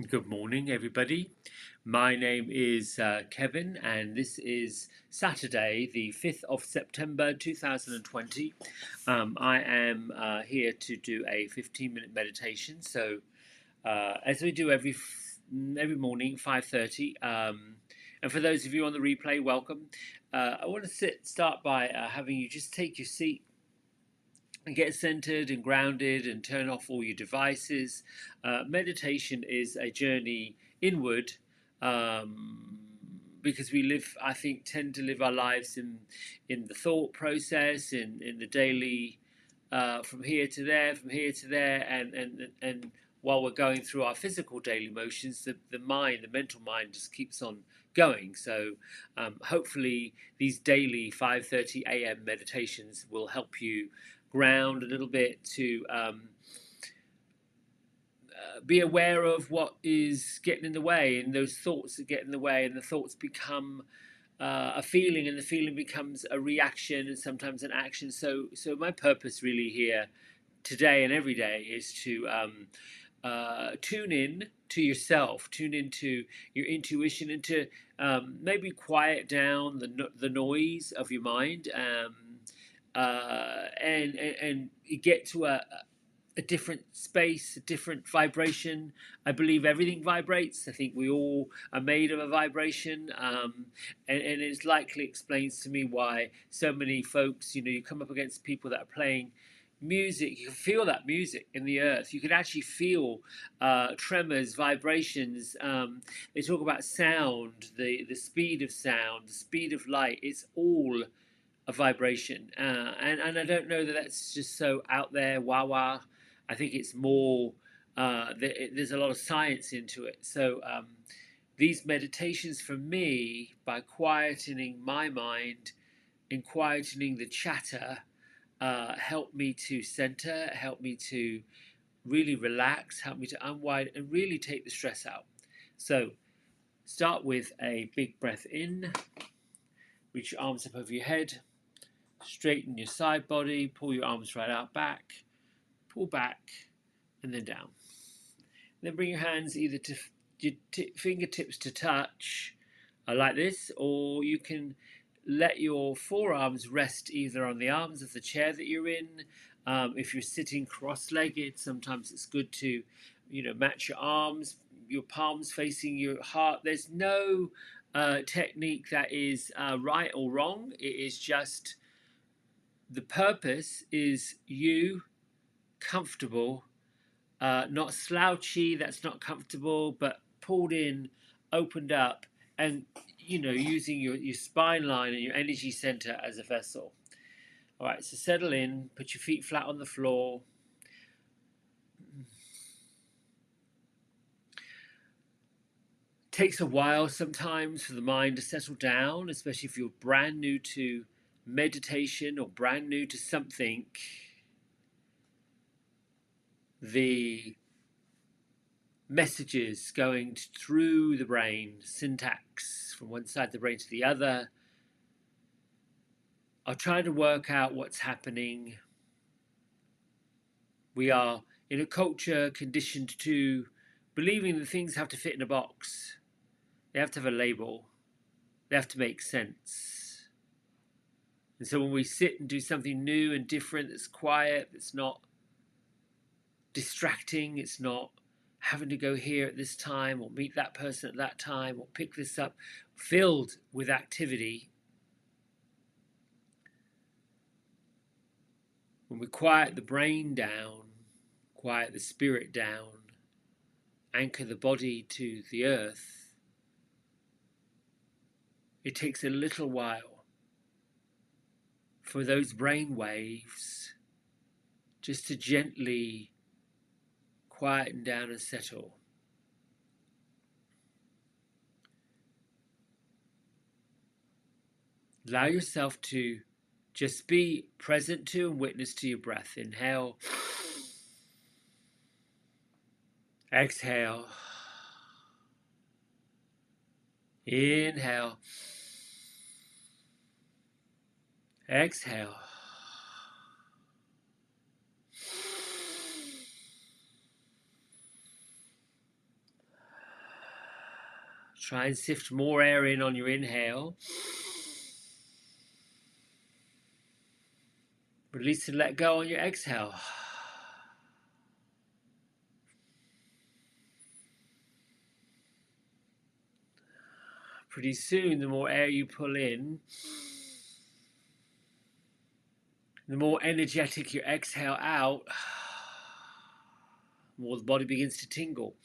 Good morning, everybody. My name is Kevin, and this is Saturday, the 5th of September 2020. I am here to do a 15-minute meditation. So, as we do every morning, 5:30. And for those of you on the replay, welcome. I want to start by having you just take your seat and get centered and grounded and turn off all your devices. Meditation is a journey inward, um, because we live, I think, tend to live our lives in the thought process, in the daily, from here to there, from here to there, and while we're going through our physical daily motions, the mind, the mental mind, just keeps on going. So hopefully these daily 5:30 a.m. meditations will help you ground a little bit, to be aware of what is getting in the way, and those thoughts that get in the way, and the thoughts become a feeling, and the feeling becomes a reaction, and sometimes an action. So my purpose really here today and every day is to tune in to yourself, tune into your intuition, and to maybe quiet down the noise of your mind, and get to a different space, a different vibration. I believe everything vibrates. I think we all are made of a vibration, and it likely explains to me why so many folks, you come up against people that are playing music. You can feel that music in the earth. You can actually feel tremors, vibrations. They talk about sound, the speed of sound, the speed of light. It's all a vibration, and I don't know that that's just so out there, wah wah. I think it's more. There's a lot of science into it. So these meditations for me, by quietening my mind and quietening the chatter, help me to center, help me to really relax, help me to unwind, and really take the stress out. So start with a big breath in. Reach your arms up over your head. Straighten your side body, pull your arms right out back, pull back, and then down. Then bring your hands either to your fingertips to touch, like this, or you can let your forearms rest either on the arms of the chair that you're in. If you're sitting cross-legged, sometimes it's good to, match your arms, your palms facing your heart. There's no technique that is right or wrong. It is just, the purpose is you comfortable, not slouchy, that's not comfortable, but pulled in, opened up, and using your spine line and your energy center as a vessel. All right, so settle in, put your feet flat on the floor. Takes a while sometimes for the mind to settle down, especially if you're brand new to meditation or brand new to something. The messages going through the brain, syntax from one side of the brain to the other, are trying to work out what's happening. We are in a culture conditioned to believing that things have to fit in a box. They have to have a label. They have to make sense. And so when we sit and do something new and different, that's quiet, that's not distracting, it's not having to go here at this time, or meet that person at that time, or pick this up, filled with activity, when we quiet the brain down, quiet the spirit down, anchor the body to the earth, it takes a little while for those brain waves just to gently quieten down and settle. Allow yourself to just be present to and witness to your breath. Inhale. Exhale. Inhale. Exhale. Try and sift more air in on your inhale. Release and let go on your exhale. Pretty soon, the more air you pull in, the more energetic you exhale out, the more the body begins to tingle.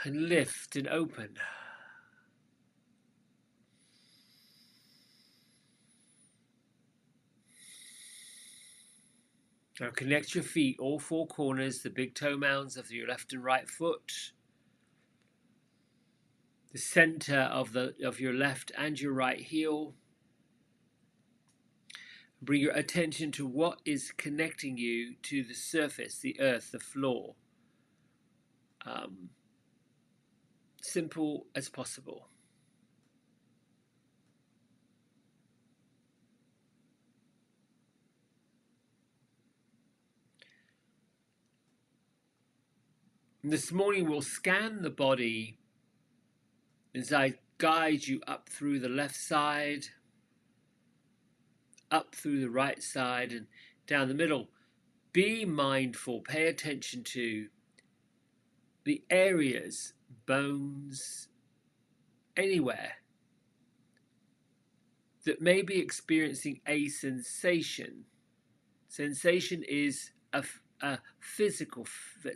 And lift and open. Now connect your feet, all four corners, the big toe mounds of your left and right foot, the center of your left and your right heel. Bring your attention to what is connecting you to the surface, the earth, the floor. Simple as possible. And this morning we'll scan the body as I guide you up through the left side, up through the right side, and down the middle. Be mindful, pay attention to the areas, bones, anywhere that may be experiencing a sensation. Sensation is a physical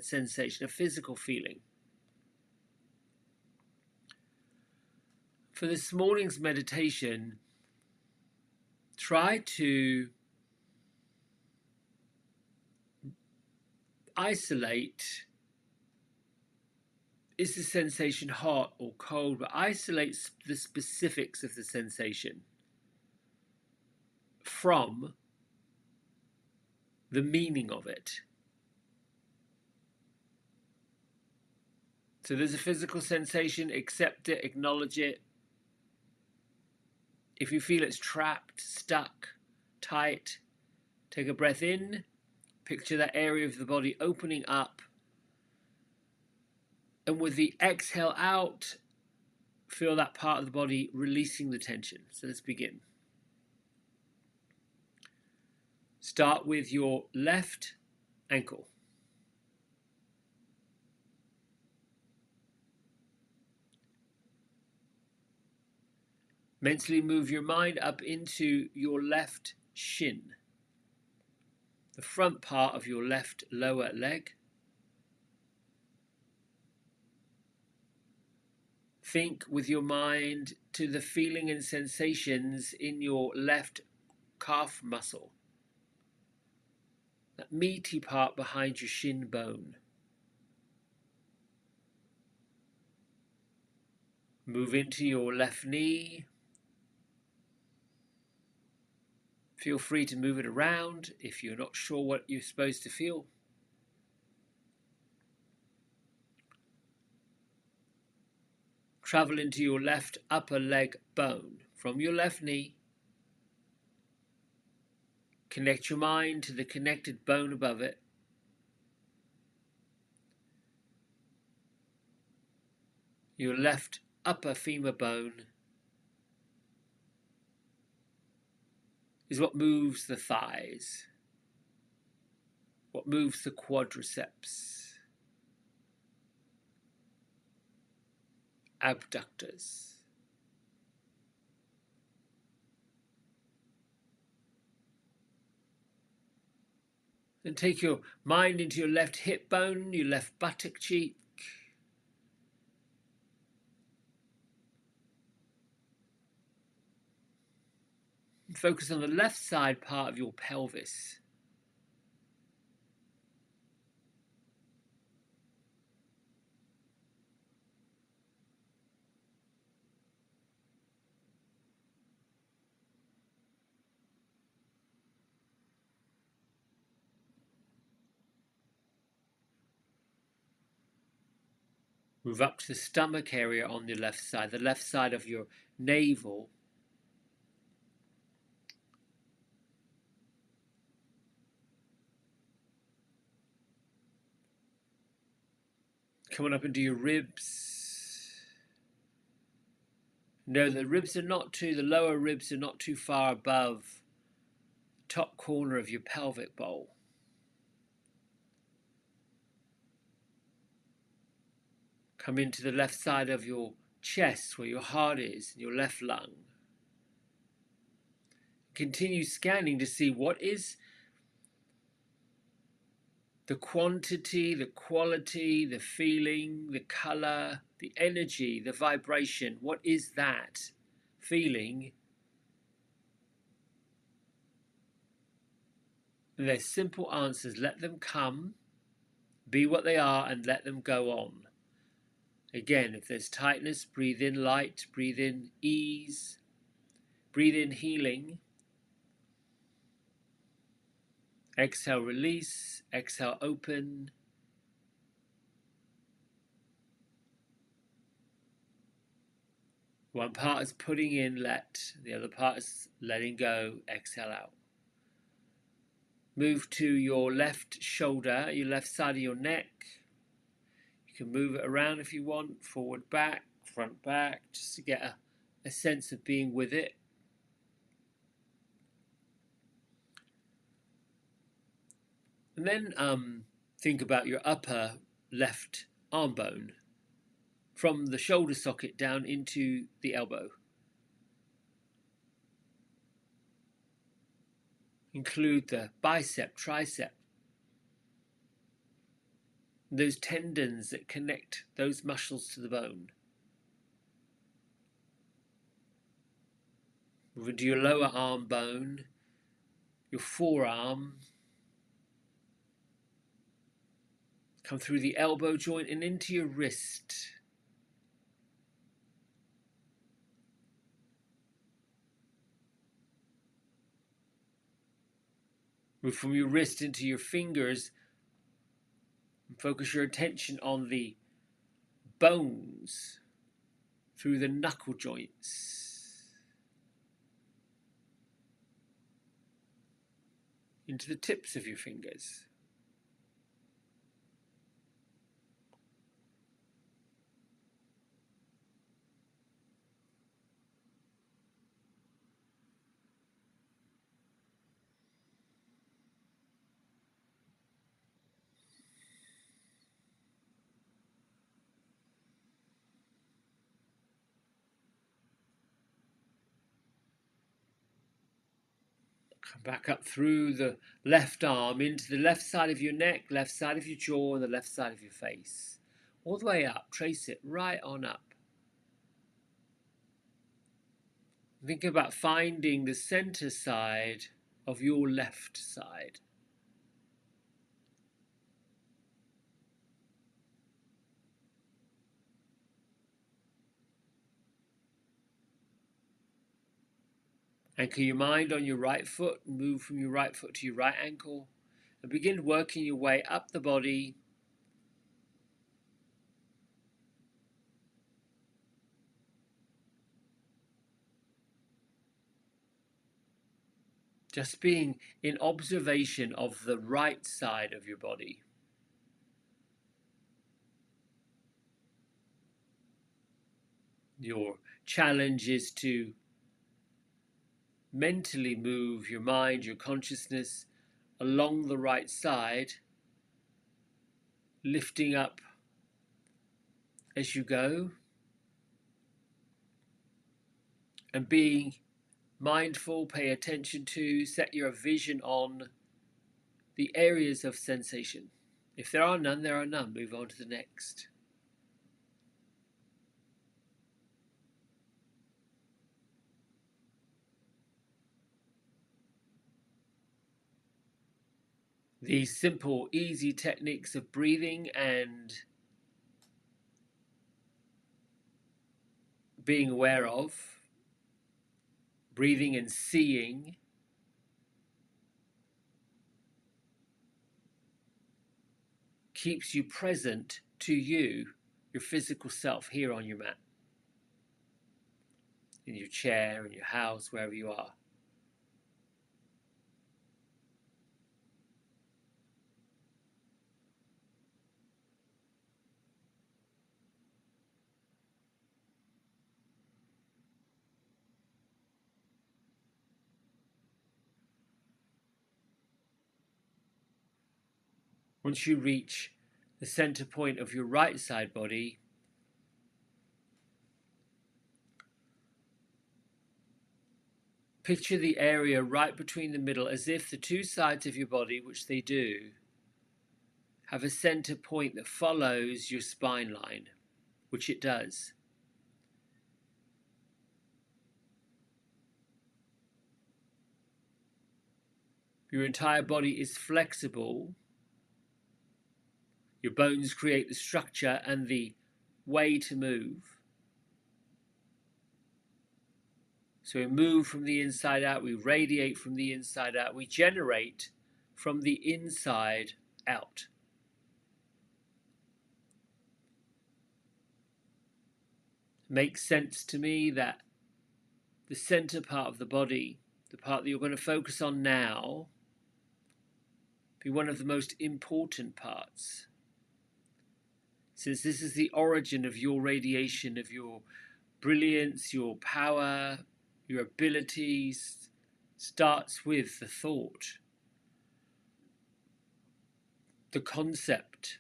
sensation, a physical feeling. For this morning's meditation, try to isolate, is the sensation hot or cold, but isolate the specifics of the sensation from the meaning of it. So there's a physical sensation, accept it, acknowledge it. If you feel it's trapped, stuck, tight, take a breath in, picture that area of the body opening up, and with the exhale out, feel that part of the body releasing the tension. So let's begin. Start with your left ankle. Mentally move your mind up into your left shin, the front part of your left lower leg. Think with your mind to the feeling and sensations in your left calf muscle, that meaty part behind your shin bone. Move into your left knee. Feel free to move it around if you're not sure what you're supposed to feel. Travel into your left upper leg bone from your left knee. Connect your mind to the connected bone above it. Your left upper femur bone is what moves the thighs, what moves the quadriceps, abductors. Then take your mind into your left hip bone, your left buttock cheek. And focus on the left side part of your pelvis. Move up to the stomach area on the left side of your navel. Coming up into your ribs. Know the ribs are not too, the lower ribs are not too far above the top corner of your pelvic bowl. Come into the left side of your chest where your heart is, your left lung. Continue scanning to see what is the quantity, the quality, the feeling, the color, the energy, the vibration. What is that feeling? And they're simple answers. Let them come, be what they are, and let them go on. Again, if there's tightness, breathe in light, breathe in ease, breathe in healing. Exhale, release, exhale, open. One part is putting in, let. The other part is letting go, exhale out. Move to your left shoulder, your left side of your neck. You can move it around if you want, forward, back, front, back, just to get a sense of being with it. And then think about your upper left arm bone, from the shoulder socket down into the elbow. Include the bicep, tricep, those tendons that connect those muscles to the bone. Move into your lower arm bone, your forearm. Come through the elbow joint and into your wrist. Move from your wrist into your fingers and focus your attention on the bones through the knuckle joints into the tips of your fingers. Come back up through the left arm into the left side of your neck, left side of your jaw, and the left side of your face. All the way up, trace it right on up. Think about finding the center side of your left side. Anchor your mind on your right foot, move from your right foot to your right ankle, and begin working your way up the body. Just being in observation of the right side of your body. Your challenge is to mentally move your mind, your consciousness along the right side, lifting up as you go, and being mindful, pay attention to, set your vision on the areas of sensation. If there are none, there are none. Move on to the next. These simple, easy techniques of breathing and being aware of, breathing and seeing, keeps you present to you, your physical self, here on your mat, in your chair, in your house, wherever you are. Once you reach the center point of your right side body, picture the area right between the middle as if the two sides of your body, which they do, have a center point that follows your spine line, which it does. Your entire body is flexible. Your bones create the structure and the way to move. So we move from the inside out, we radiate from the inside out, we generate from the inside out. It makes sense to me that the center part of the body, the part that you're going to focus on now, be one of the most important parts. Since this is the origin of your radiation, of your brilliance, your power, your abilities, starts with the thought, the concept.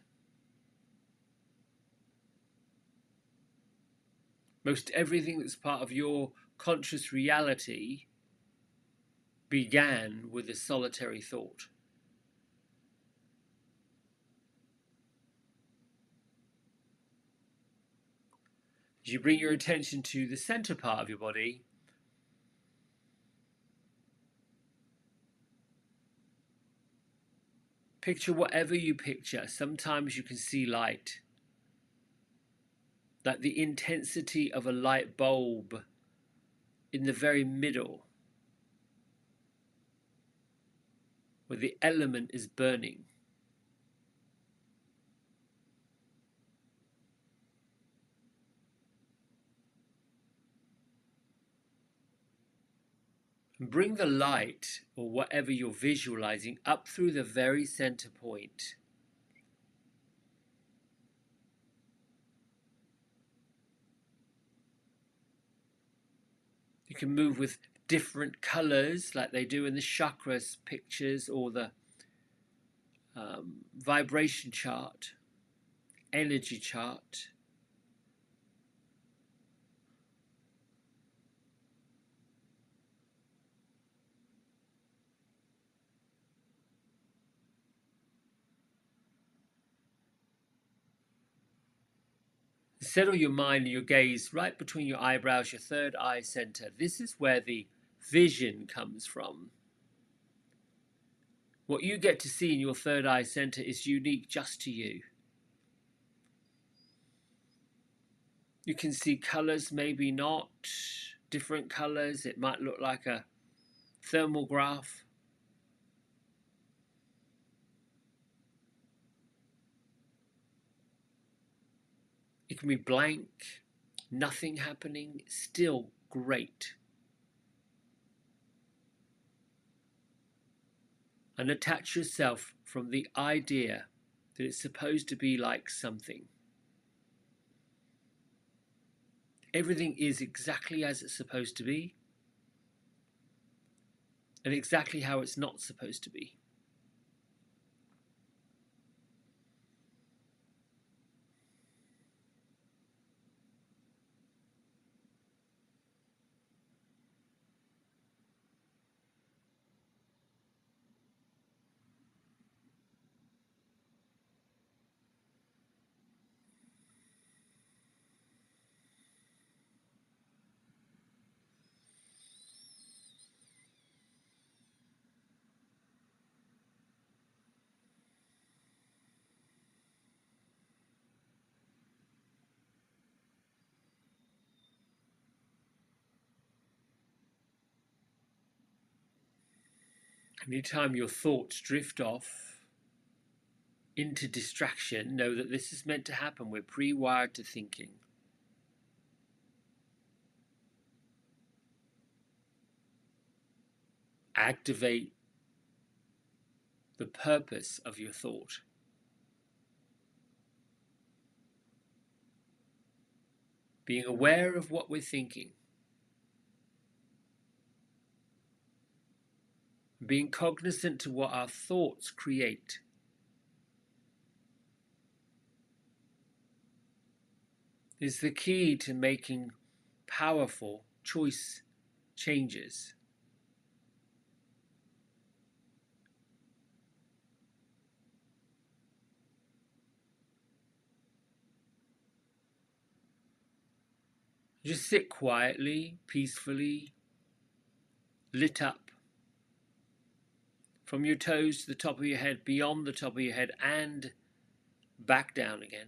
Most everything that's part of your conscious reality began with a solitary thought. As you bring your attention to the center part of your body, picture whatever you picture. Sometimes you can see light, like the intensity of a light bulb in the very middle, where the element is burning. And bring the light, or whatever you're visualizing, up through the very center point. You can move with different colors like they do in the chakras pictures or the vibration chart, energy chart. Settle your mind and your gaze right between your eyebrows, your third eye center. This is where the vision comes from. What you get to see in your third eye center is unique just to you. You can see colors, maybe not, different colors. It might look like a thermal graph. It can be blank, nothing happening, still great. And attach yourself from the idea that it's supposed to be like something. Everything is exactly as it's supposed to be, and exactly how it's not supposed to be. Anytime your thoughts drift off into distraction, know that this is meant to happen. We're pre-wired to thinking. Activate the purpose of your thought. Being aware of what we're thinking. Being cognizant to what our thoughts create. is the key to making powerful choice changes. Just sit quietly, peacefully, lit up from your toes to the top of your head, beyond the top of your head, and back down again.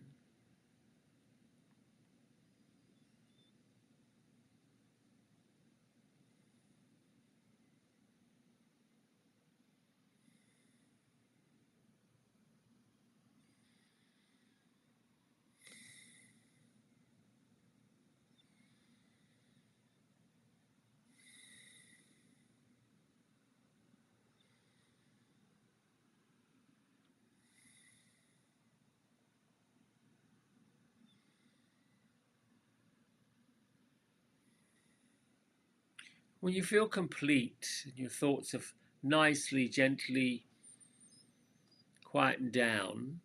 When you feel complete and your thoughts have nicely, gently quietened down,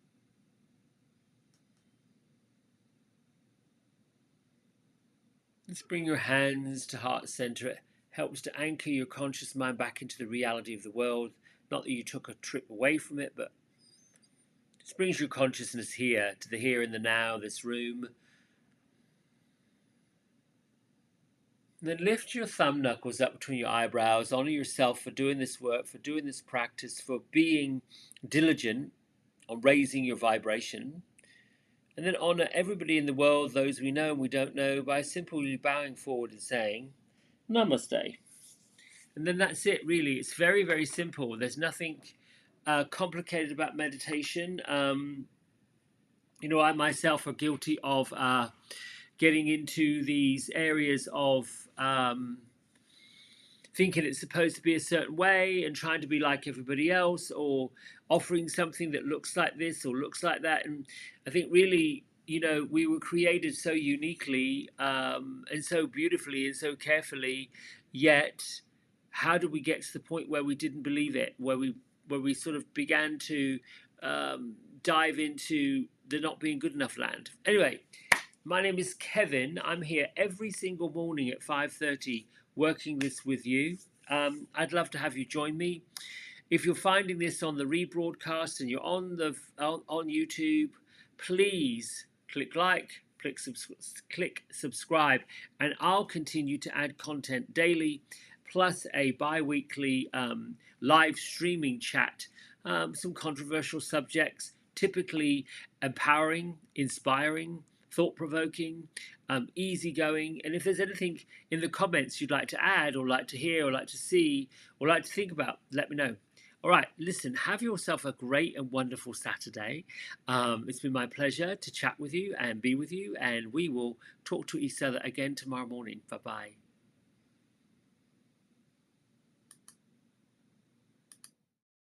let's bring your hands to heart center. It helps to anchor your conscious mind back into the reality of the world. Not that you took a trip away from it, but just brings your consciousness here, to the here and the now, this room. And then lift your thumb knuckles up between your eyebrows. Honor yourself for doing this work, for doing this practice, for being diligent on raising your vibration. And then honor everybody in the world, those we know and we don't know, by simply bowing forward and saying, Namaste. And then that's it, really. It's very, very simple. There's nothing complicated about meditation. I myself are guilty of getting into these areas of thinking it's supposed to be a certain way and trying to be like everybody else, or offering something that looks like this or looks like that. And I think really, we were created so uniquely and so beautifully and so carefully, yet how did we get to the point where we didn't believe it, where we sort of began to dive into the not being good enough land? Anyway, my name is Kevin. I'm here every single morning at 5:30 working this with you. I'd love to have you join me. If you're finding this on the rebroadcast and you're on YouTube, please click like, click subscribe, and I'll continue to add content daily, plus a bi-weekly live streaming chat, some controversial subjects, typically empowering, inspiring, thought-provoking, easygoing. And if there's anything in the comments you'd like to add or like to hear or like to see or like to think about, let me know. All right, listen, have yourself a great and wonderful Saturday. It's been my pleasure to chat with you and be with you, and we will talk to each other again tomorrow morning. Bye-bye.